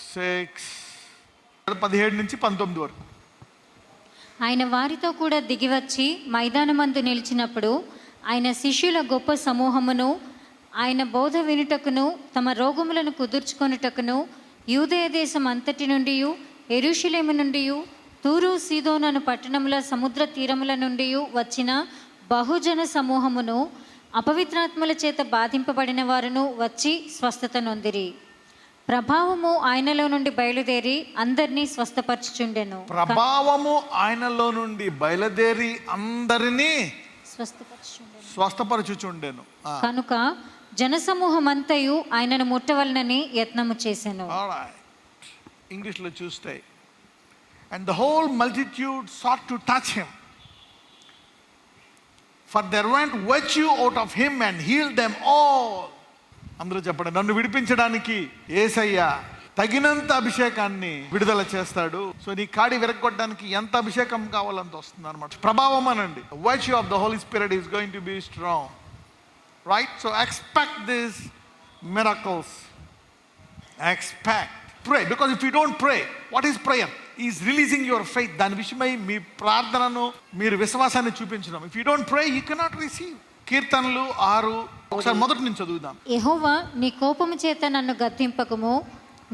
17-19 వరకు. ఆయన వారితో కూడా దిగివచ్చి మైదానమందు నిలిచినప్పుడు ఆయన శిష్యుల గొప్ప సమూహమును ఆయన బోధ వినుటకును తమ రోగములను కుదుర్చుకొనుటకును యూదయ దేశం అంతటి నుండి యెరూషలేము నుండి తూరు సీదోను పట్టణముల సముద్ర తీరముల నుండి వచ్చిన బహుజన సమూహమును అపవిత్రాత్మల చేత బాధింపబడిన వారును వచ్చి స్వస్థత నొందిరి. ప్రభావము ఆయనలో నుండి బయలుదేరి అందరినీ స్వస్థపరచుచుండెను. ప్రభావము ఆయనలో నుండి బయలుదేరి అందరినీ స్వస్థపరచుచుండెను. కనుక జనసమూహమంతయు ఆయనను ముట్టవలనని యత్నము చేసెను. ఇంగ్లీష్లో చూస్తే, and the whole multitude sought to touch him, for there went virtue out of him and healed them all. అందరూ చెప్పండి, నన్ను విడిపించడానికి యేసయ్య తగినంత అభిషేకాన్ని విడుదల చేస్తాడు. సో నీ కాడి విరగొట్టడానికి ఎంత అభిషేకం కావాలంత వస్తుంది అనమాట. ప్రభావం అనండి. virtue of the Holy Spirit is going to be strong, right? So expect these miracles. Expect. Pray, because if you don't pray, what is prayer? Is releasing your faith. దాని విషయమై మీ ప్రార్థనను మీరు విశ్వాసాన్ని చూపించడం. If you don't pray, you cannot receive. కీర్తనలు 6 ఒకసారి మొదటి నుంచి చదువుదాం. యెహోవా నీ కోపము చేత నన్ను గద్దింపకము,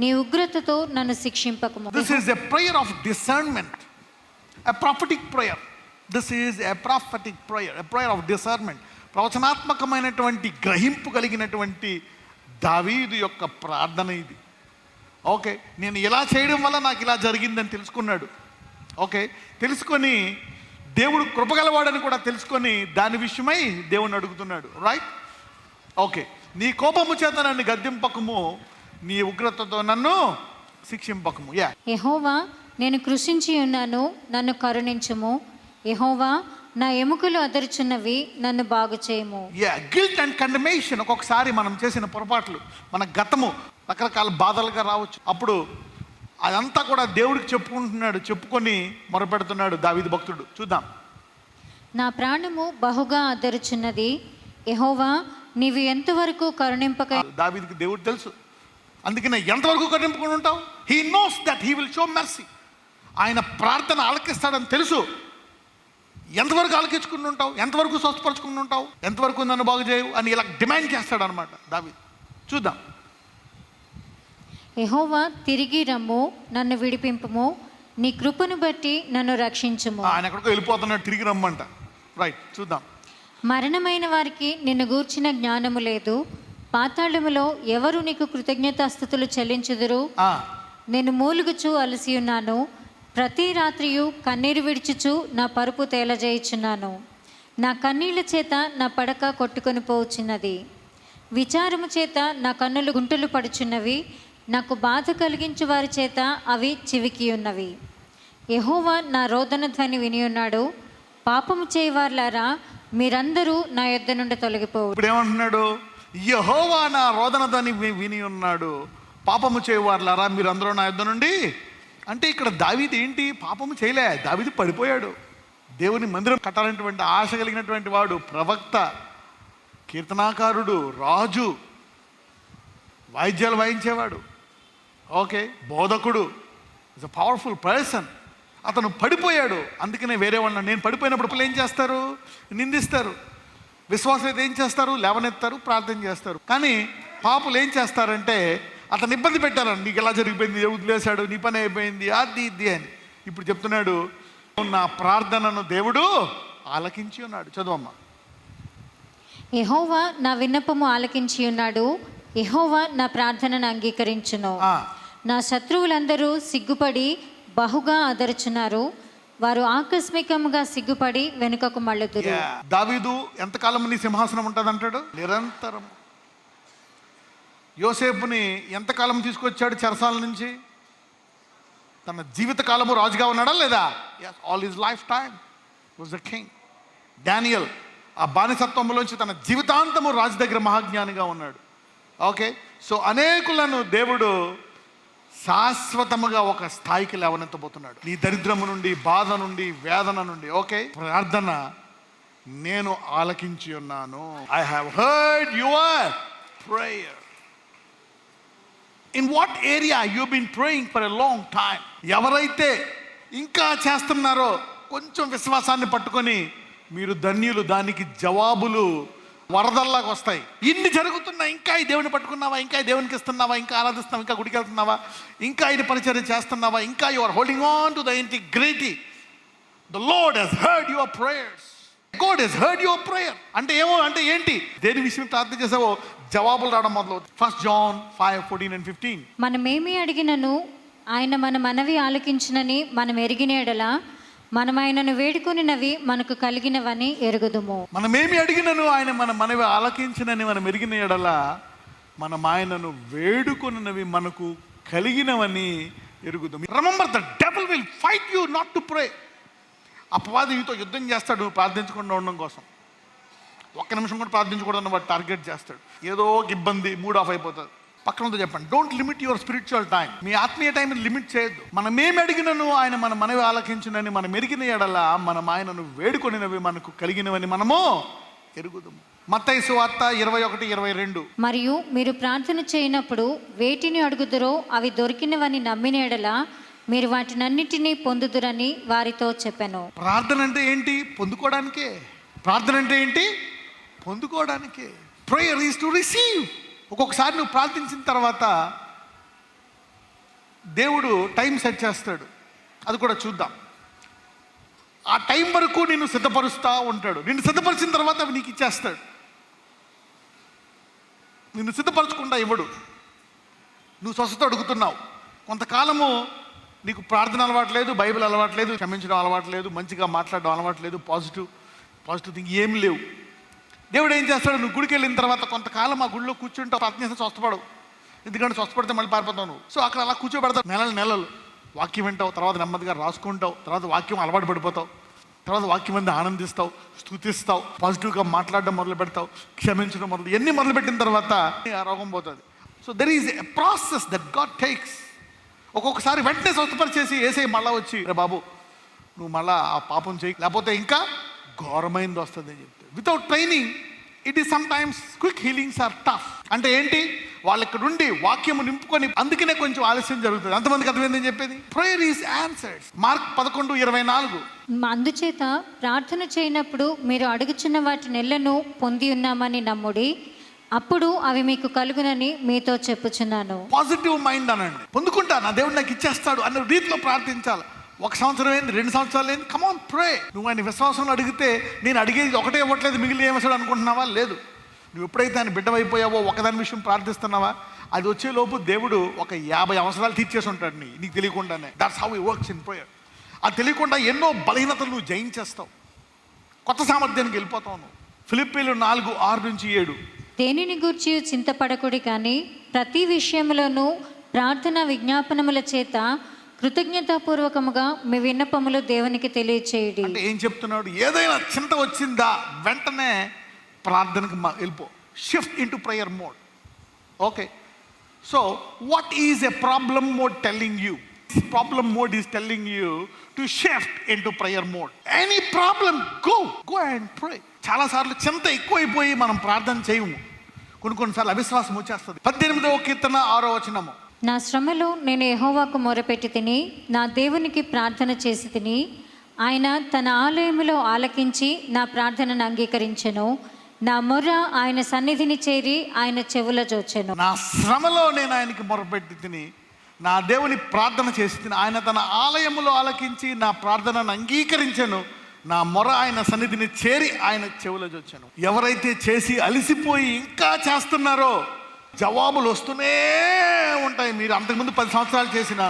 నీ ఉగ్రతతో నన్ను శిక్షింపకము. This is a prayer of discernment, a prophetic prayer. This is a prophetic prayer, a prayer of discernment. ప్రవచనాత్మకమైనటువంటి గ్రహింపు కలిగినటువంటి దావీదు యొక్క ప్రార్థన ఇది. ఓకే, నేను ఇలా చేయడం వల్ల నాకు ఇలా జరిగిందని తెలుసుకున్నాడు. ఓకే, తెలుసుకొని దేవుడు కృపగలవాడని కూడా తెలుసుకొని దాని విషయమై దేవుణ్ణి అడుగుతున్నాడు. రైట్? ఓకే, నీ కోపము చేత నన్ను గద్దింపకము, నీ ఉగ్రతతో నన్ను శిక్షింపకము. యెహోవా నేను కృషించి ఉన్నాను, నన్ను కరుణించుము. యెహోవా నా ఎముకలు అదరుచున్నవి, నన్ను బాగు చేయము. Guilt and condemnation. ఒక్కొక్కసారి మనం చేసిన పొరపాట్లు, మన గతము రకరకాల బాధలుగా రావచ్చు. అప్పుడు అదంతా కూడా దేవుడికి చెప్పుకుంటున్నాడు, చెప్పుకొని మొరపెడుతున్నాడు దావీదు భక్తుడు. చూద్దాం. నా ప్రాణము బహుగా అదరుచున్నది, యెహోవా నీవు ఎంతవరకు కరుణింపక. దావీదుకి దేవుడు తెలుసు, అందుకనే ఎంతవరకు కరుణింపుకొని ఉంటావు. He knows that he will show mercy. ఆయన ప్రార్థన ఆలకిస్తాడని తెలుసు. ఎంతవరకు ఆలకించుకుని ఉంటావు, ఎంతవరకు స్వస్థపరచుకుని ఉంటావు, ఎంతవరకు నన్ను బాగు చేయవు అని ఇలా డిమాండ్ చేస్తాడు అనమాట దావీదు. చూద్దాం. యెహోవా తిరిగి రమ్ము, నన్ను విడిపింపుము, నీ కృపను బట్టి నన్ను రక్షించుము. ఆయన ఎక్కడికో వెళ్ళిపోతున్నాడు, తిరిగి రమ్మంట. రైట్, చూద్దాం. మరణమైన వారికి నిన్ను గూర్చిన జ్ఞానము లేదు, పాతాళములో ఎవరు నీకు కృతజ్ఞతాస్తుతులు చెల్లించుదురు. నేను మూలుగుచు అలసి ఉన్నాను, ప్రతి రాత్రియు కన్నీరు విడిచుచు నా పరుపు తేలజేయుచున్నాను. నా కన్నీళ్ల చేత నా పడక కొట్టుకొని పోవచ్చున్నది, విచారము చేత నా కన్నులు గుంటలు పడుచున్నవి, నాకు బాధ కలిగించు వారి చేత అవి చివికి ఉన్నవి. యెహోవా నా రోదన ధ్వని విని ఉన్నాడు, పాపము చేయవారులారా మీరందరూ నా యొద్ద నుండి తొలగిపోవు. ఇప్పుడు ఏమంటున్నాడు? యెహోవా నా రోదన ధ్వని విని ఉన్నాడు, పాపము చేయవారులారా మీరందరూ నా యొద్ద నుండి. అంటే ఇక్కడ దావీదు ఏంటి, పాపము చేయలే, దావీదు పడిపోయాడు. దేవుని మందిరం కట్టాలనేటువంటి ఆశ కలిగినటువంటి వాడు, ప్రవక్త, కీర్తనాకారుడు, రాజు, వాయిద్యాలు వాయించేవాడు. ఓకే, బోధకుడు, ఇస్ అ పవర్ఫుల్ పర్సన్. అతను పడిపోయాడు. అందుకనే వేరే వాళ్ళని, నేను పడిపోయినప్పుడు పిల్లలు ఏం చేస్తారు? నిందిస్తారు. విశ్వాసులు అయితే ఏం చేస్తారు? లేవనెత్తారు, ప్రార్థన చేస్తారు. కానీ పాపులు ఏం చేస్తారంటే అతను ఇబ్బంది పెట్టారని, నీకు ఎలా జరిగిపోయింది, వదిలేశాడు, నీ పని అయిపోయింది, అది ఇది అని. ఇప్పుడు చెప్తున్నాడు, నా ప్రార్థనను దేవుడు ఆలకించి ఉన్నాడు. చదువమ్మా. యెహోవా నా విన్నపము ఆలకించి ఉన్నాడు, యెహోవా నా ప్రార్థనను అంగీకరించును. నా శత్రువులందరూ సిగ్గుపడి బహుగా అదరుచున్నారు, వారు ఆకస్మికంగా సిగ్గుపడి వెనుకకు మళ్ళుదురు. దావీదు ఎంతకాలం నీ సింహాసనం ఉంటుంది అంటాడు? నిరంతరం. యోసేపుని ఎంతకాలం తీసుకొచ్చాడు చెరసాల నుంచి? తన జీవిత కాలము రాజుగా ఉన్నాడా లేదా? All his life time was the king. Daniel ఆ బానిసత్వంలోంచి తన జీవితాంతము రాజు దగ్గర మహాజ్ఞానిగా ఉన్నాడు. ఓకే, సో అనేకులను దేవుడు శాశ్వతముగా ఒక స్థాయికి లేవనెత్తబోతున్నాడు. నీ దరిద్రము నుండి, బాధ నుండి, వేదన నుండి. ఓకే, ప్రార్థన నేను ఆలకించి ఉన్నాను. I have heard your prayer. In what area you been praying for a long time. ఎవరైతే ఇంకా చేస్తున్నారో కొంచెం విశ్వాసాన్ని పట్టుకొని మీరు ధన్యులు. దానికి జవాబులు వరదల్లాగా వస్తాయి. ఇన్ని జరుగుతున్నా ఇంకా ఈ దేవుని పట్టుకున్నావా, ఇంకా ఈ దేవునికి ఇస్తున్నావా, ఇంకా ఆరాధిస్తున్నావా, ఇంకా గుడికి వెళ్తున్నావా, ఇంకా ఇది పరిచర్య చేస్తున్నావా, ఇంకా you are holding on to the integrity. The Lord has heard your prayers. God has heard your prayer. అంటే ఏమో, అంటే ఏంటి, దేని విషయం ప్రార్థన చేసావో జవాబులు రావడం మొదలు. 1 John 5:14-15. మనమేమి అడిగినను ఆయన మన మనవి ఆలకించునని మనం ఎరిగిన ఎడల మనం ఆయనను వేడుకొనినవి మనకు కలిగినవని ఎరుగుదుము. మనమేమి అడిగినను ఆయన మన మనవి ఆలకించినని మనం ఎరిగిన ఎడల మనం ఆయనను వేడుకొనినవి మనకు కలిగినవని ఎరుగుదుము. Remember the devil will fight you not to pray. అపవాది నీతో యుద్ధం చేస్తాడు ప్రార్థించకుండా ఉండడం కోసం. ఒక్క నిమిషం కూడా ప్రార్థించకూడదని వాడు టార్గెట్ చేస్తాడు. ఏదో ఒక ఇబ్బంది, మూడ్ ఆఫ్ అయిపోతుంది. పక్కనతో చెప్పండి, don't limit your spiritual time. మీ ఆత్మీయ టైంని లిమిట్ చేయొద్దు. మనమేమి అడిగినను ఆయన మన మనవి ఆలకించునని మనం ఎరిగిన ఎడల మనం ఆయనను వేడుకొనినవి మనకు కలిగినవని మనము ఎరుగుదుము. మత్తయి సువార్త 21:22. మరియు మీరు ప్రార్థన చేయనప్పుడు వేటిని అడుగుదురో అవి దొరికినవని నమ్మిన ఎడల మీరు వాటినన్నిటినీ పొందుదురని వారితో చెప్పాను. ప్రార్థన అంటే ఏంటి? పొందుకోవడానికే. ప్రార్థన అంటే ఏంటి? పొందుకోవడానికే. Prayer is to receive. ఒక్కొక్కసారి నువ్వు ప్రార్థించిన తర్వాత దేవుడు టైం సెట్ చేస్తాడు. అది కూడా చూద్దాం. ఆ టైం వరకు నిన్ను సిద్ధపరుస్తూ ఉంటాడు. నిన్ను సిద్ధపరిచిన తర్వాత అవి నీకు ఇచ్చేస్తాడు. నిన్ను సిద్ధపరచకుండా ఇవ్వడు. నువ్వు స్వస్థత అడుగుతున్నావు, కొంతకాలము నీకు ప్రార్థన అలవాట్లేదు, బైబిల్ అలవాట్లేదు, క్షమించడం అలవాట్లేదు, మంచిగా మాట్లాడడం అలవాట్లేదు, పాజిటివ్ థింగ్ ఏం లేవు. దేవుడు ఏం చేస్తాడు? నువ్వు గుడికి వెళ్ళిన తర్వాత కొంతకాలం ఆ గుడిలో కూర్చుంటావు, ప్రార్థన చేస్తే స్వస్థపడవు. ఎందుకంటే స్వస్థపడితే మళ్ళీ పారిపోతావు నువ్వు. సో అక్కడ అలా కూర్చోబెడతావు నెలలు. వాక్యం వింటావు, తర్వాత నెమ్మదిగా రాసుకుంటావు, తర్వాత వాక్యం అలవాటు పడిపోతావు, తర్వాత వాక్యం మీద ఆనందిస్తావు, స్తుతిస్తావు, పాజిటివ్గా మాట్లాడడం మొదలు పెడతావు, క్షమించడం ఎన్ని మొదలుపెట్టిన తర్వాత ఆ రోగం పోతుంది. So there is a process that God takes. ఒక్కొక్కసారి వెంటనే స్వస్థపరిచేసి ఏసై మళ్ళా వచ్చి, రే బాబు నువ్వు మళ్ళా ఆ పాపం చేయి, లేకపోతే ఇంకా ఘోరమైంది వస్తుంది అని చెప్తాడు. Without training it is sometimes quick healings are tough. అంటే ఏంటి? వాళ్ళు ఇక్కడ నుండి వాక్యము నింపుకొని, అందుకనే కొంచెం ఆలస్యం జరుగుతుంది. అంతమందికి అర్థమైందని చెప్పేది. Prayer is answered. మార్క్ 11:24. అందుచేత ప్రార్థన చేయనప్పుడు మీరు అడుగుచున్న వాటి నెలను పొంది ఉన్నామని నమ్ముడి, అప్పుడు అవి మీకు కలుగునని మీతో చెప్పుచున్నాను. పాజిటివ్ మైండ్ అనండి. పొందుకుంటా, నా దేవుడు నాకు ఇచ్చేస్తాడు అన్న రీతిలో ప్రార్థించాలి. 1 సంవత్సరం ఏంది, 2 సంవత్సరాలు ఏంది, కమాన్ ప్రే. నువ్వు ఆయన విశ్వాసంలో అడిగితే నేను అడిగేది ఒకటే ఇవ్వట్లేదు, మిగిలిన ఏమేసాడు అనుకుంటున్నావా? లేదు. నువ్వు ఎప్పుడైతే ఆయన బిడ్డవైపోయావో, ఒకదాని విషయం ప్రార్థిస్తున్నావా, అది వచ్చేలోపు దేవుడు ఒక 50 అవసరాలు తీర్చేసి ఉంటాడు నీకు తెలియకుండానే. That's how he works in prayer. అది తెలియకుండా ఎన్నో బలహీనతలు నువ్వు జయించేస్తావు, కొత్త సామర్థ్యానికి వెళ్ళిపోతావు నువ్వు. ఫిలిప్పీలు 4:6-7. దేనిని గూర్చి చింతపడకుడి కానీ ప్రతి విషయంలోనూ ప్రార్థన విజ్ఞాపనముల చేత కృతజ్ఞతాపూర్వకముగా మీ విన్నపములు దేవునికి తెలియచేయండి. అంటే ఏం చెప్తున్నాడు? ఏదైనా చింత వచ్చిందా వెంటనే ప్రార్థనకు వెళ్ళిపో. Shift in to prayer mode. Okay, so what is a problem mode telling you? Problem mode is telling you to shift in to prayer mode. Any problem, go and pray. చాలాసార్లు చింత ఎక్కువైపోయి మనం ప్రార్థన చేయము. కొన్నిసార్లు అవిశ్వాసం వచ్చేస్తుంది. 18వ కీర్తన 6వ వచనము. నా శ్రమలో నేను యెహోవాకు మొరపెట్టి తిని నా దేవునికి ప్రార్థన చేసి తిని ఆయన తన ఆలయములో ఆలకించి నా ప్రార్థనను అంగీకరించెను. నా మొర్ర ఆయన సన్నిధిని చేరి ఆయన చెవుల జోచెను. నా శ్రమలో నేను ఆయనకి మొరపెట్టి తిని నా దేవుని ప్రార్థన చేసి తిని ఆయన తన ఆలయములో ఆలకించి నా ప్రార్థనను అంగీకరించెను. నా మొర ఆయన సన్నిధిని చేరి ఆయన చెవుల జోచెను. ఎవరైతే చేసి అలిసిపోయి ఇంకా చేస్తున్నారో జవాబులు వస్తూనే ఉంటాయి. మీరు అంతకుముందు 10 సంవత్సరాలు చేసిన,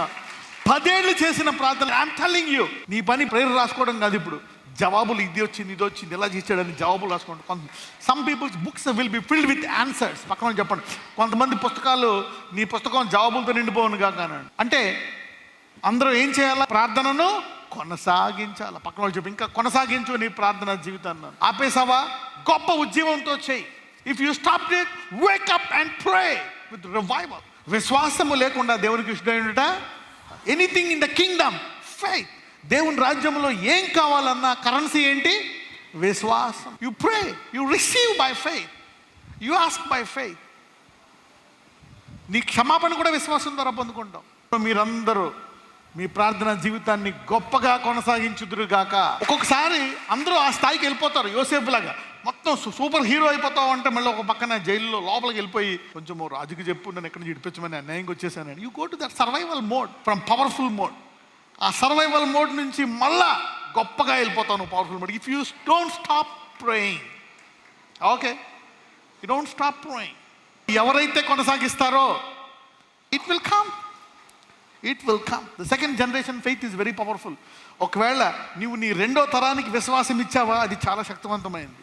10 ఏళ్ళు చేసిన ప్రార్థన, ఐఎమ్ టెల్లింగ్ యూ, నీ పని ప్రేయర్ రాసుకోవడం కాదు. ఇప్పుడు జవాబులు ఇది వచ్చింది ఇలా చేసాడని జవాబులు రాసుకోండి. Some peoples books will be filled with answers. పక్కన చెప్పండి, కొంతమంది పుస్తకాలు, నీ పుస్తకం జవాబులతో నిండిపోవును కాక అన్నాడు. అంటే అందరూ ఏం చేయాలా? ప్రార్థనను కొనసాగించాలి. పక్కన వాళ్ళు చెప్పి, ఇంకా కొనసాగించు నీ ప్రార్థన జీవితాన్ని. ఆపేసావా? గొప్ప ఉద్యమంతో చేయి. If you stop it, wake up and pray with revival. విశ్వాసము లేకుండా దేవునికి ఇష్టమైనట anything in the kingdom, faith. దేవుని రాజ్యంలో ఏం కావాలన్నా కరెన్సీ ఏంటి? విశ్వాసం. You pray, you receive by faith, you ask by faith. నీ క్షమాపణ కూడా విశ్వాసం ద్వారా పొందుకుంటాం. మీరందరూ మీ ప్రార్థన జీవితాన్ని గొప్పగా కొనసాగించుదురుగాక. ఒక్కొక్కసారి అందరూ ఆ స్థాయికి వెళ్ళిపోతారు. యోసేపు లాగా మొత్తం సూపర్ హీరో అయిపోతావు అంటే మళ్ళీ ఒక పక్కన జైల్లో లోపలికి వెళ్ళిపోయి కొంచెం రాజుకి చెప్పు నన్ను ఎక్కడి నుంచి ఇడిపించమని అన్యాయంగా వచ్చేసాను. You go to that survival mode from powerful mode. ఆ సర్వైవల్ మోడ్ నుంచి మళ్ళా గొప్పగా వెళ్ళిపోతాను powerful mode. If you don't stop praying, okay, you don't stop praying. ఎవరైతే కొనసాగిస్తారో it will come. It will come. The second generation faith is very powerful. ఒకవేళ నువ్వు నీ రెండో తరానికి విశ్వాసం ఇచ్చావా, అది చాలా శక్తివంతమైంది.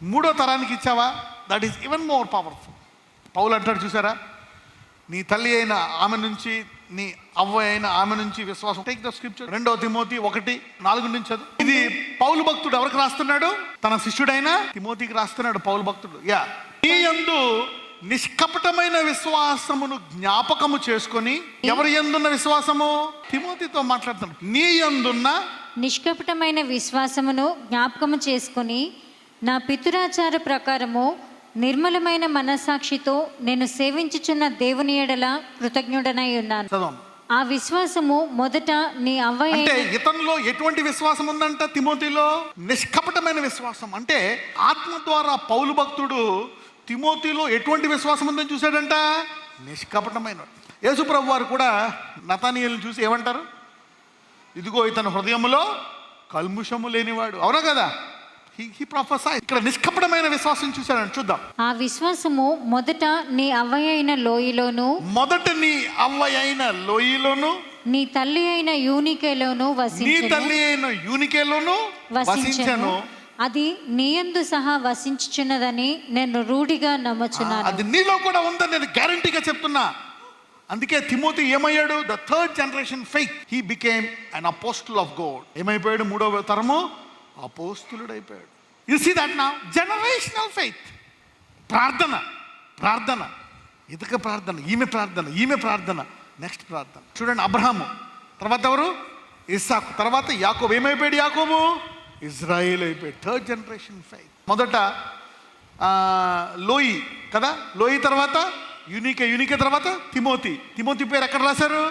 మూడో తరానికి ఇచ్చావా, that is even more powerful. Paul అంటాడు చూసారా, నీ తల్లి అయిన ఆమె నుంచి, నీ అవ్వ అయిన ఆమె నుంచి విశ్వాసం. టేక్ ద స్క్రిప్చర్, 2 తిమోతి 1:4 నుంచి చదువు. ఇది పౌలు భక్తుడు ఎవరికి రాస్తున్నాడు? తన శిష్యుడైన తిమోతికి రాస్తున్నాడు పౌలు భక్తుడు. నీ యందు నిష్కపటమైన విశ్వాసమును జ్ఞాపకము చేసుకొని. ఎవరి యందున్న విశ్వాసము? తిమోతితో మాట్లాడుతున్నాడు. నీ యందున్న నిష్కపటమైన విశ్వాసమును జ్ఞాపకము చేసుకొని నా పితురాచార ప్రకారము నిర్మలమైన మనస్సాక్షితో నేను సేవించుచున్న దేవుని ఎడల కృతజ్ఞుడనై ఉన్నాను. చదవండి. ఆ విశ్వాసము మొదట నీ అవ్వ అంటే ఇతనిలో ఎటువంటి విశ్వాసం ఉందంట? తిమోతిలో నిష్కపటమైన విశ్వాసం. అంటే ఆత్మ ద్వారా పౌలు భక్తుడు తిమోతిలో ఎటువంటి విశ్వాసం ఉందని చూశాడంట? నిష్కపటమైన. యేసుప్రభు వారు కూడా నతనీయులను చూసి ఏమంటారు? ఇదిగో ఇతని హృదయములో కల్ముషము లేనివాడు. అవునా కదా? He prophesied. ఇక్కడ నిష్కపటమైన విశ్వాసం చూశాడని చూద్దాం. ఆ విశ్వాసము మొదట నీ అవ్వ అయిన లోయలోను, మొదట నీ అవ్వ అయిన లోయలోను, నీ తల్లి అయిన యూనికేలోను వసించెను. అది నీయందు సహా వసించుచున్నదని నేను రూఢిగా నమ్ముచున్నాను. అది నీలో కూడా ఉందని నేను గ్యారంటీగా చెప్తున్నా. అందుకే తిమోతి ఏమయ్యాడు? The third generation faith. He became an apostle of God. ఏమైపోయాడు? 3వ తరము అపోస్తులుడైపోయాడు. You see that now. Generational faith. ప్రార్థన, ఇతక ప్రార్థన, ఈమె ప్రార్థన, నెక్స్ట్ ప్రార్థన. చూడండి, అబ్రహాము తర్వాత ఎవరు? ఇస్సాకు, తర్వాత యాకోబు. ఏమైపోయాడు యాకోబు? ఇజ్రాయేల్ అయిపోయాడు. Third generation faith. మొదట లోయి కదా, లోయి తర్వాత యూనికే తర్వాత తిమోతి పేరు ఎక్కడ రాశారు?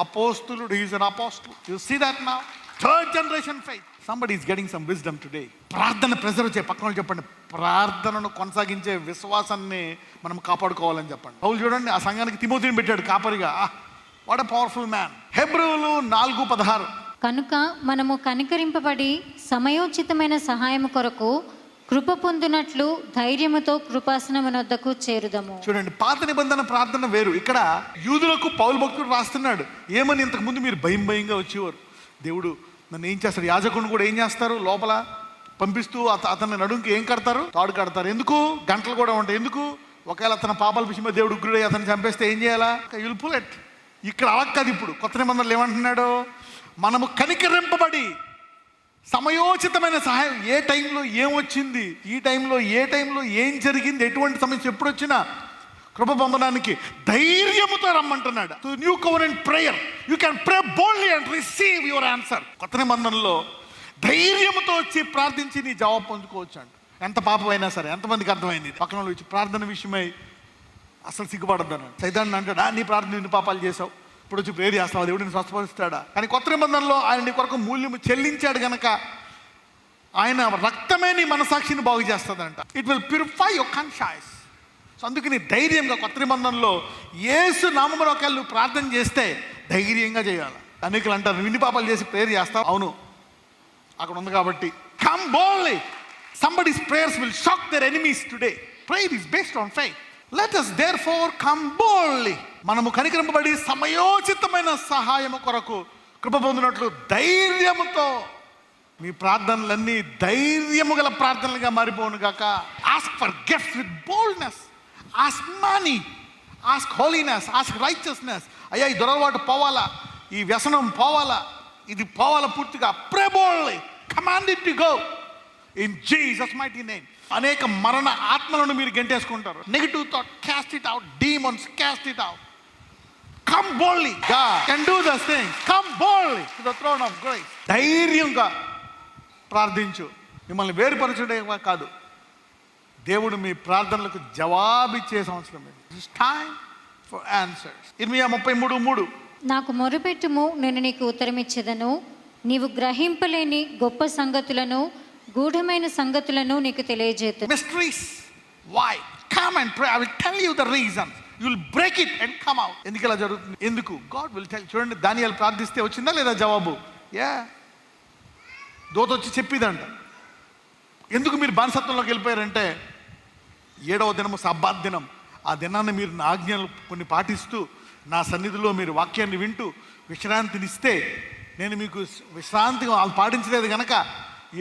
అపోస్తులుడు. Is an apostle. You see that now. Third generation faith. Somebody is getting some wisdom today. ప్రార్థన ప్రెజర్వ్ చేయ. పక్కన వాళ్ళు చెప్పండి, ప్రార్థనను కొనసాగించే విశ్వాసాన్ని మనం కాపాడుకోవాలని చెప్పండి. పౌలు చూడండి, ఆ సంఘానికి తిమోతిని పెట్టాడు కాపరిగా. What a powerful man. హెబ్రీయులు 4:16. కనుక మనము కనికరింపబడి సమయోచితమైన సహాయము కొరకు కృప పొందినట్లు ధైర్యముతో కృపాసనమునొద్దకు చేరుదము. చూడండి, పాత నిబంధన ప్రార్థన వేరు. ఇక్కడ యూదులకు పౌలు భక్తుడు రాస్తున్నాడు. ఏమని? ఇంతకు ముందు మీరు భయంగా వచ్చేవారు. దేవుడు నన్ను ఏం చేస్తాడు? యాజకుడిని కూడా ఏం చేస్తారు? లోపల పంపిస్తూ అతన్ని నడుంకి ఏం కడతారు? తాడు కడతారు. ఎందుకు? గంటలు కూడా ఉంటాయి. ఎందుకు? ఒకవేళ అతని పాపాల విషయమై దేవుడు ఉగ్రుడై అతన్ని చంపేస్తే ఏం చేయాలా? You'll pull it. ఇక్కడ అలా కాదు. ఇప్పుడు కొత్త నిబంధనలు ఏమంటున్నాడు? మనము కనికరింపబడి సమయోచితమైన సహాయం. ఏ టైంలో ఏం వచ్చింది, ఈ టైంలో ఏ టైంలో ఏం జరిగింది, ఎటువంటి సమస్య ఎప్పుడు వచ్చినా కృప పొందడానికి ధైర్యముతో రమ్మంటున్నాడు. New covenant prayer. You can pray boldly and receive your answer. కొత్త నిబంధనలో ధైర్యముతో వచ్చి ప్రార్థించి నీ జవాబు పొందుకోవచ్చు అంట. ఎంత పాపమైనా సరే. ఎంతమందికి అర్థమైంది? పక్కన వాళ్ళు వచ్చి ప్రార్థన విషయమై అసలు సిగ్గుపడద్దాను. సైతాన్ని అంటాడా, నీ ప్రార్థన నిన్ను పాపాలు చేసావు, ఇప్పుడు వచ్చి ప్రేయర్ చేస్తావు, దేవుడు నిన్ను స్వస్థపరుస్తాడా? కానీ కొత్త నిబంధనలో ఆయన నీ కొరకు మూల్యము చెల్లించాడు గనక ఆయన రక్తమే నీ మనసాక్షిని బాగు చేస్తుందంట. It will purify your conscious. So అందుకని ధైర్యంగా కొత్త నిబంధనలో యేసు నామములో ఒకవేళ నువ్వు ప్రార్థన చేస్తే ధైర్యంగా చేయాలి. అనేకులు అంటారు, నువ్వు ఇన్ని పాపాలు చేసి ప్రేయర్ చేస్తావు. అవును, అక్కడ ఉంది కాబట్టి. Come boldly. Somebody's prayers will shock their enemies today. Prayer is based on faith. Let us therefore come boldly. మనము కనికరింపబడి సమయోచితమైన సహాయము కొరకు కృప పొందినట్లు ధైర్యముతో. మీ ప్రార్థనలన్నీ ధైర్యము గల ప్రార్థనలుగా మారిపోను గాక. Ask for gifts with boldness. Ask money, ask holiness, ask righteousness. అయ్యా, ఈ దొరవాటు పోవాలా, ఈ వ్యసనం పోవాలా, ఇది పోవాలా పూర్తిగా. Pray boldly. Command it to go in Jesus mighty name. అనేక మరణ ఆత్మలను మీరు గెంటేసుకుంటారు. Negative thought, cast it out. Demons, cast it out. Come boldly. God can do those things. Come boldly to the throne of grace. ధైర్యంగా ప్రార్థించు. మిమ్మల్ని వేరుపరచుడే కాదు, దేవుడు మీ ప్రార్థనలకు జవాబిచ్చే సంవత్సరం ఇది. It's time for answers. 33:3. నాకు మొరపెట్టుము, నేను నీకు ఉత్తరమిచ్చేదను. నీవు గ్రహింపలేని గొప్ప సంగతులను, గూఢమైన సంగతులను నీకు తెలియజేతు. Mysteries. Why? Come and pray. I will tell you the reason. You will break it and come out. ఎందుకు ఇలా జరుగుతుంది? ఎందుకు? God will tell. చూడండి, దానియేలు ప్రార్థిస్తే వచ్చిందా లేదా జవాబు? దూత వచ్చి చెప్పిదంట. ఎందుకు మీరు బానిసత్వంలోకి వెళ్ళిపోయారంటే, 7వ దినము సబ్బాత్ దినం. ఆ దినాన్ని మీరు నా ఆజ్ఞలు కొన్ని పాటిస్తూ నా సన్నిధిలో మీరు వాక్యాన్ని వింటూ విశ్రాంతినిస్తే, నేను మీకు విశ్రాంతిగా వాళ్ళు పాటించలేదు కనుక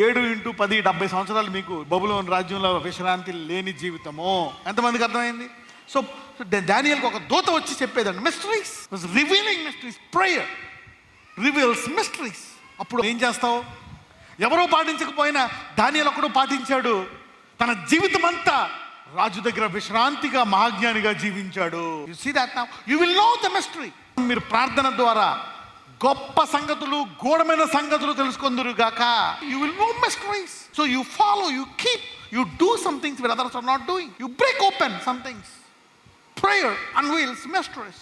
7 × 10 70 సంవత్సరాలు మీకు బబులోను రాజ్యంలో విశ్రాంతి లేని జీవితము. ఎంతమందికి అర్థమైంది? సో దానియేలుకు ఒక దూత వచ్చి చెప్పేదండి. Mysteries, revealing mysteries. Prayer reveals mysteries. అప్పుడు ఏం చేస్తావు? ఎవరో పాటించకపోయినా దానియేలు ఒకడు పాటించాడు. తన జీవితం అంతా రాజు దగ్గర విశ్రాంతిగా మహాజ్ఞానిగా జీవించాడు. You see that now. You will know the mystery. మీరు ప్రార్థన ద్వారా గొప్ప సంగతులు, గూఢమైన సంగతులు తెలుసుకుందురు గాక. You will know mysteries. So you follow, you keep, you do some things which others are not doing. You break open some things. Prayer unveils mysteries.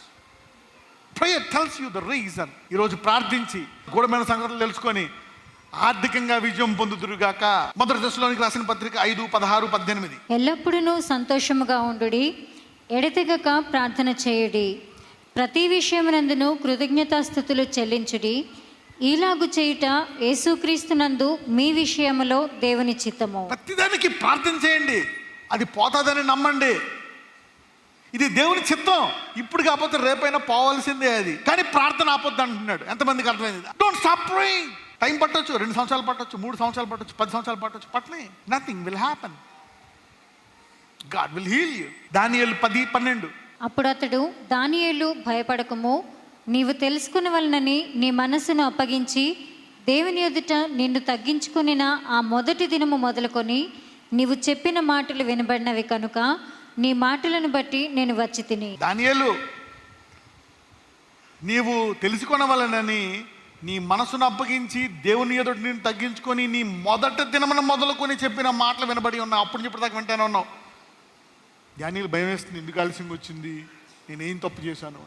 Prayer tells you the reason. ఈరోజు ప్రార్థించి గూఢమైన సంగతులు తెలుసుకొని ఆర్థికంగా విజయం పొందుదురుగాక. 1 దశలోనికి రాసిన పత్రిక 5:16-18. ఎల్లప్పుడూ సంతోషముగా ఉండుడి, ఎడతెగక ప్రార్థన చేయుడి, ప్రతి విషయమునందును కృతజ్ఞతాస్తుతులు చెల్లించుడి. ఈలాగు చేయుట యేసుక్రీస్తునందు మీ విషయములో దేవుని చిత్తము. ప్రతిదానికి ప్రార్థన చేయండి. అది పోతాదని నమ్మండి. ఇది దేవుని చిత్తం. ఇప్పుడు కాకపోతే రేపైనా పోవాల్సిందే అది. కానీ ప్రార్థన ఆపొద్దు అంటున్నాడు. ఎంతమందికి అర్థమైంది? Don't stop praying. టైం పట్టొచ్చు, 2 సంవత్సరాలు పట్టొచ్చు, 3 సంవత్సరాలు పట్టొచ్చు, 10 సంవత్సరాలు పట్టొచ్చు. పట్టనే nothing will happen. God will heal you. Daniel 10:12. అప్పుడు అతడు, దానియేలు భయపడకము, నీవు తెలుసుకునవలనని నీ మనస్సును అప్పగించి దేవుని ఎదుట నిన్ను తగ్గించుకునిన ఆ మొదటి దినము మొదలుకొని నీవు చెప్పిన మాటలు వినబడినవి కనుక నీ మాటలను బట్టి నేను వచ్చి తిని. దానియేలు, నీవు తెలుసుకొనవలనని నీ మనసును అప్పగించి దేవుని ఎదుట నేను తగ్గించుకొని నీ మొదటి దినమున మొదలుకొని చెప్పిన మాటలు వినబడి ఉన్నావు. అప్పుడు చెప్పేదాకా వింటానే ఉన్నావు. దానియేలు భయం వేస్తుంది. ఎందుకు ఆలస్యంగా వచ్చింది? నేనేం తప్పు చేశాను?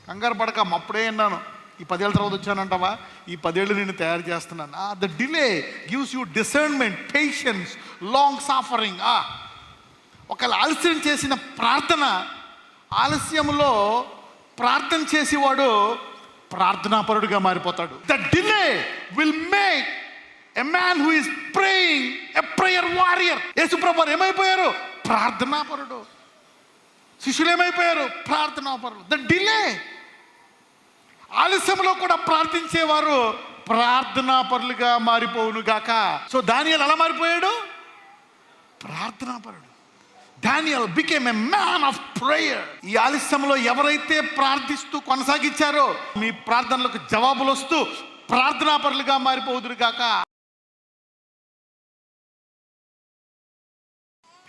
కంగారు పడక, అప్పుడే అన్నాను. ఈ 10 ఏళ్ళ తర్వాత వచ్చానంటావా? ఈ 10 ఏళ్ళు నేను తయారు చేస్తున్నాను. The delay gives you discernment, patience, long suffering. ఒకవేళ ఆలస్యం చేసిన ప్రార్థన, ఆలస్యంలో ప్రార్థన చేసేవాడు ప్రార్థనాపరుడుగా మారిపోతాడు. The delay will make a man who is praying a prayer warrior. యేసుప్రభువు ఏమైపోయారు? ప్రార్థనాపరుడు. శిష్యులు ఏమైపోయారు? ప్రార్థనాపరుడు. ద డిలే, ఆలస్యంలో కూడా ప్రార్థించేవారు ప్రార్థనాపరులుగా మారిపోవును గాక. సో దానియేలు ఎలా మారిపోయాడు? ప్రార్థనాపరుడు. Daniel became a man of prayer. ఈ ఆలస్యంలో ఎవరైతే ప్రార్థిస్తూ కొనసాగించారో మీ ప్రార్థనలకు జవాబులు వస్తూ ప్రార్థనాపరులుగా మారిపోదురు గాక.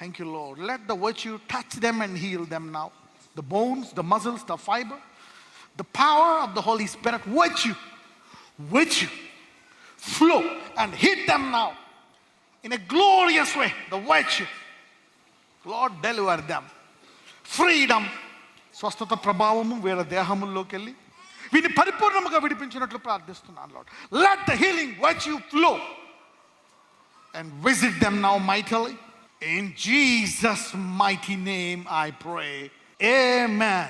Thank you, Lord. Let the virtue touch them and heal them now. The bones, the muscles, the fiber, the power of the Holy Spirit, virtue flow and hit them now in a glorious way. The virtue, Lord, deliver them. Freedom, స్వస్థత ప్రభావము వీళ్ళ దేహముల్లోకి వెళ్ళి వీరిని పరిపూర్ణముగా విడిపించినట్లు ప్రార్థిస్తున్నాను. Lord, let the healing virtue flow and visit them now mightily. In Jesus' mighty name I pray. Amen.